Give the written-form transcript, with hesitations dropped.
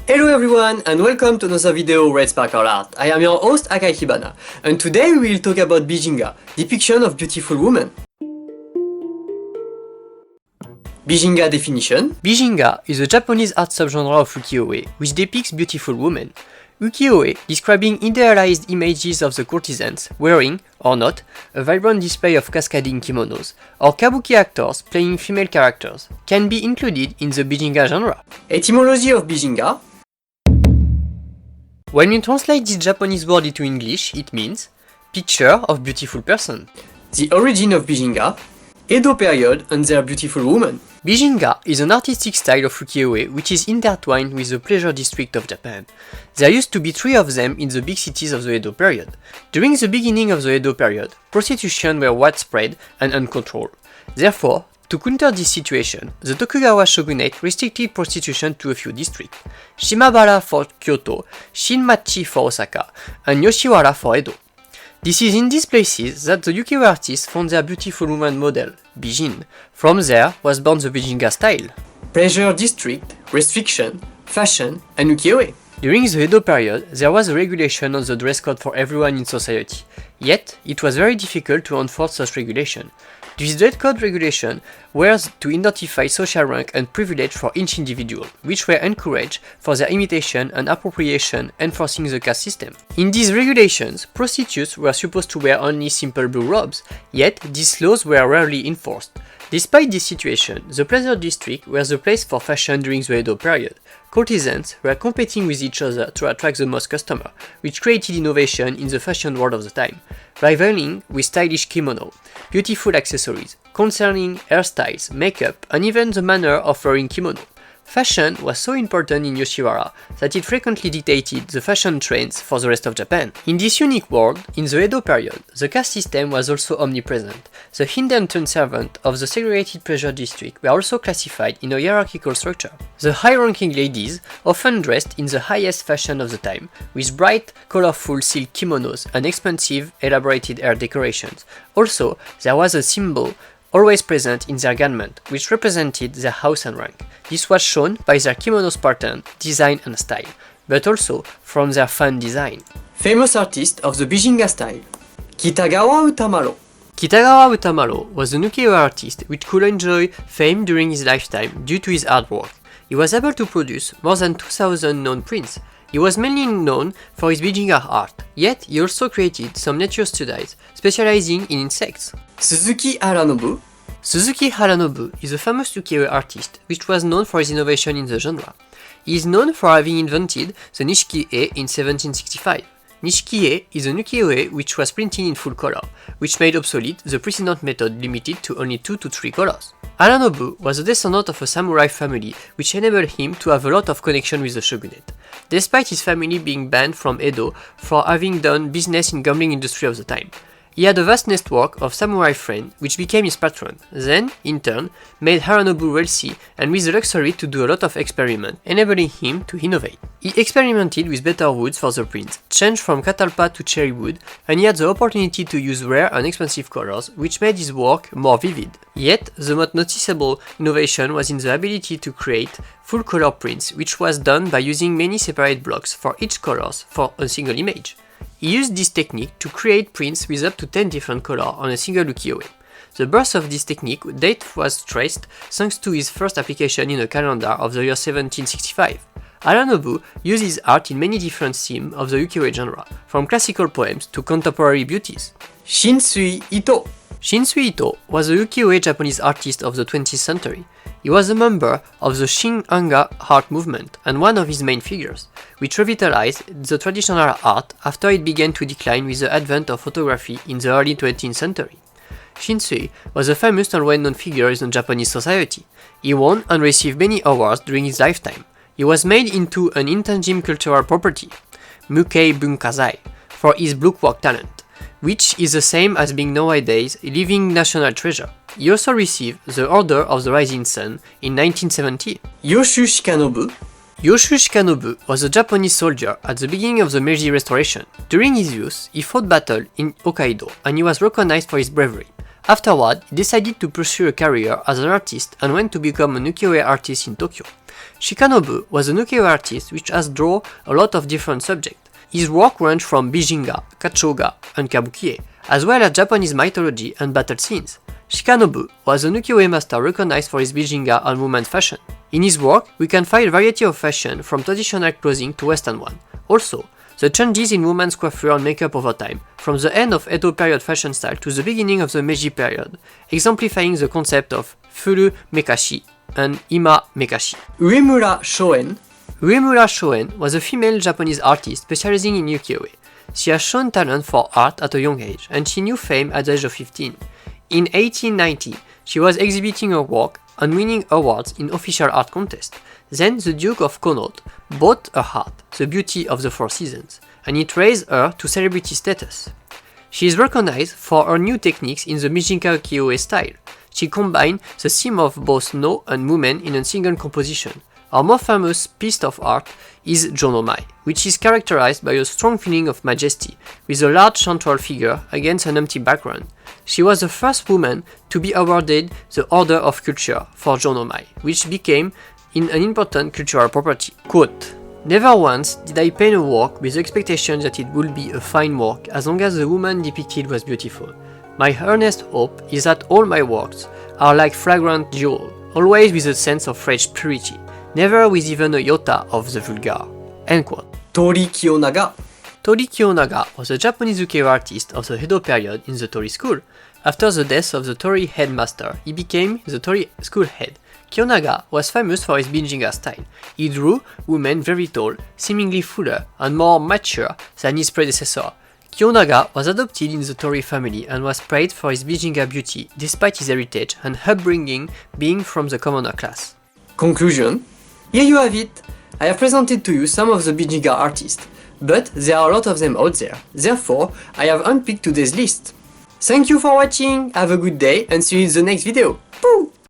Hello everyone and welcome to another video Red Sparkle Art. I am your host Akai Hibana and today we will talk about Bijinga, depiction of beautiful women. Bijinga definition. Bijinga is a Japanese art subgenre of Ukiyo-e, which depicts beautiful women. Ukiyo-e describing idealized images of the courtesans wearing, or not, a vibrant display of cascading kimonos, or kabuki actors playing female characters, can be included in the Bijinga genre. Etymology of Bijinga. When you translate this Japanese word into English, it means picture of beautiful person. The origin of Bijinga. Edo period and their beautiful women. Bijinga is an artistic style of ukiyo-e which is intertwined with the pleasure district of Japan. There used to be 3 of them in the big cities of the Edo period. During the beginning of the Edo period, prostitution were widespread and uncontrolled. Therefore, to counter this situation, the Tokugawa shogunate restricted prostitution to a few districts: Shimahara for Kyoto, Shinmachi for Osaka, and Yoshiwara for Edo. This is in these places that the ukiyo-e artists found their beautiful woman model, Bijin. From there was born the Bijinga style. Pleasure district, restriction, fashion, and ukiyo-e. During the Edo period, there was a regulation on the dress code for everyone in society. Yet, it was very difficult to enforce such regulation. This dress code regulation was to identify social rank and privilege for each individual, which were encouraged for their imitation and appropriation, enforcing the caste system. In these regulations, prostitutes were supposed to wear only simple blue robes, yet these laws were rarely enforced. Despite this situation, the pleasure district was the place for fashion during the Edo period. Courtesans were competing with each other to attract the most customers, which created innovation in the fashion world of the time, rivaling with stylish kimono, beautiful accessories, concerning hairstyles, makeup, and even the manner of wearing kimono. Fashion was so important in Yoshiwara that it frequently dictated the fashion trends for the rest of Japan. In this unique world, in the Edo period, the caste system was also omnipresent. The hinterland servants of the segregated pleasure district were also classified in a hierarchical structure. The high-ranking ladies often dressed in the highest fashion of the time, with bright, colorful silk kimonos and expensive, elaborated hair decorations. Also, there was a symbol always present in their garment, which represented their house and rank. This was shown by their kimono's pattern, design and style, but also from their fan design. Famous artist of the Bijinga style. Kitagawa Utamaro. Kitagawa Utamaro was an ukiyo-e artist which could enjoy fame during his lifetime due to his artwork. He was able to produce more than 2,000 known prints. He was mainly known for his Bijinga art, yet he also created some nature studies, specializing in insects. Suzuki Haranobu. Suzuki Haranobu is a famous ukiyo-e artist which was known for his innovation in the genre. He is known for having invented the Nishiki-e in 1765. Nishiki-e is an ukiyo-e which was printed in full color, which made obsolete the precedent method limited to only 2 to 3 colors. Haranobu was a descendant of a samurai family which enabled him to have a lot of connection with the shogunate, despite his family being banned from Edo for having done business in gambling industry of the time. He had a vast network of samurai friends which became his patron, then, in turn, made Haranobu wealthy and with the luxury to do a lot of experiments, enabling him to innovate. He experimented with better woods for the prints, changed from catalpa to cherry wood, and he had the opportunity to use rare and expensive colors, which made his work more vivid. Yet, the most noticeable innovation was in the ability to create full color prints, which was done by using many separate blocks for each colors for a single image. He used this technique to create prints with up to 10 different colors on a single ukiyo-e. The birth of this technique date was traced thanks to his first application in a calendar of the year 1765. Haranobu used his art in many different themes of the ukiyo-e genre, from classical poems to contemporary beauties. Shinsui Ito. Shinsui Ito was a ukiyo-e Japanese artist of the 20th century. He was a member of the Shin-katazome art movement and one of his main figures, which revitalized the traditional art after it began to decline with the advent of photography in the early 20th century. Shinsui was a famous and well-known figure in Japanese society. He won and received many awards during his lifetime. He was made into an intangible cultural property, Mukei Bunkazai, for his blockwork talent, which is the same as being nowadays a living national treasure. He also received the Order of the Rising Sun in 1970. Yoshu Shikanobu. Yoshu Shikanobu was a Japanese soldier at the beginning of the Meiji Restoration. During his youth, he fought battle in Hokkaido and he was recognized for his bravery. Afterward, he decided to pursue a career as an artist and went to become an ukiyo-e artist in Tokyo. Shikanobu was an ukiyo-e artist which has drawn a lot of different subjects. His work ranged from Bijinga, Kachoga, and Kabuki-e, as well as Japanese mythology and battle scenes. Shikanobu was an ukiyo-e master recognized for his Bijinga and women's fashion. In his work, we can find a variety of fashion from traditional clothing to western one. Also, the changes in women's coiffure and makeup over time, from the end of Edo period fashion style to the beginning of the Meiji period, exemplifying the concept of furu mekashi and ima mekashi. Uemura Shoen. Uemura Shoen was a female Japanese artist specializing in ukiyo-e. She has shown talent for art at a young age, and she knew fame at the age of 15. In 1890, she was exhibiting her work and winning awards in official art contests. Then the Duke of Connaught bought her art, the beauty of the Four Seasons, and it raised her to celebrity status. She is recognized for her new techniques in the Bijinga ukiyo-e style. She combined the theme of both no and women in a single composition. Our more famous piece of art is Jonomai, which is characterized by a strong feeling of majesty, with a large central figure against an empty background. She was the first woman to be awarded the Order of Culture for Jonomai, which became an important cultural property. Quote, "Never once did I paint a work with the expectation that it would be a fine work as long as the woman depicted was beautiful. My earnest hope is that all my works are like fragrant jewels, always with a sense of fresh purity, never with even a iota of the vulgar." End quote. Tori Kiyonaga. Tori Kiyonaga was a Japanese ukiyo-e artist of the Edo period in the Tori school. After the death of the Tori headmaster, he became the Tori school head. Kiyonaga was famous for his Bijinga style. He drew women very tall, seemingly fuller and more mature than his predecessor. Kiyonaga was adopted in the Tori family and was praised for his Bijinga beauty despite his heritage and upbringing being from the commoner class. Conclusion. Here you have it. I have presented to you some of the Bijinga artists, but there are a lot of them out there. Therefore, I have unpicked today's list. Thank you for watching, have a good day and see you in the next video. Poo!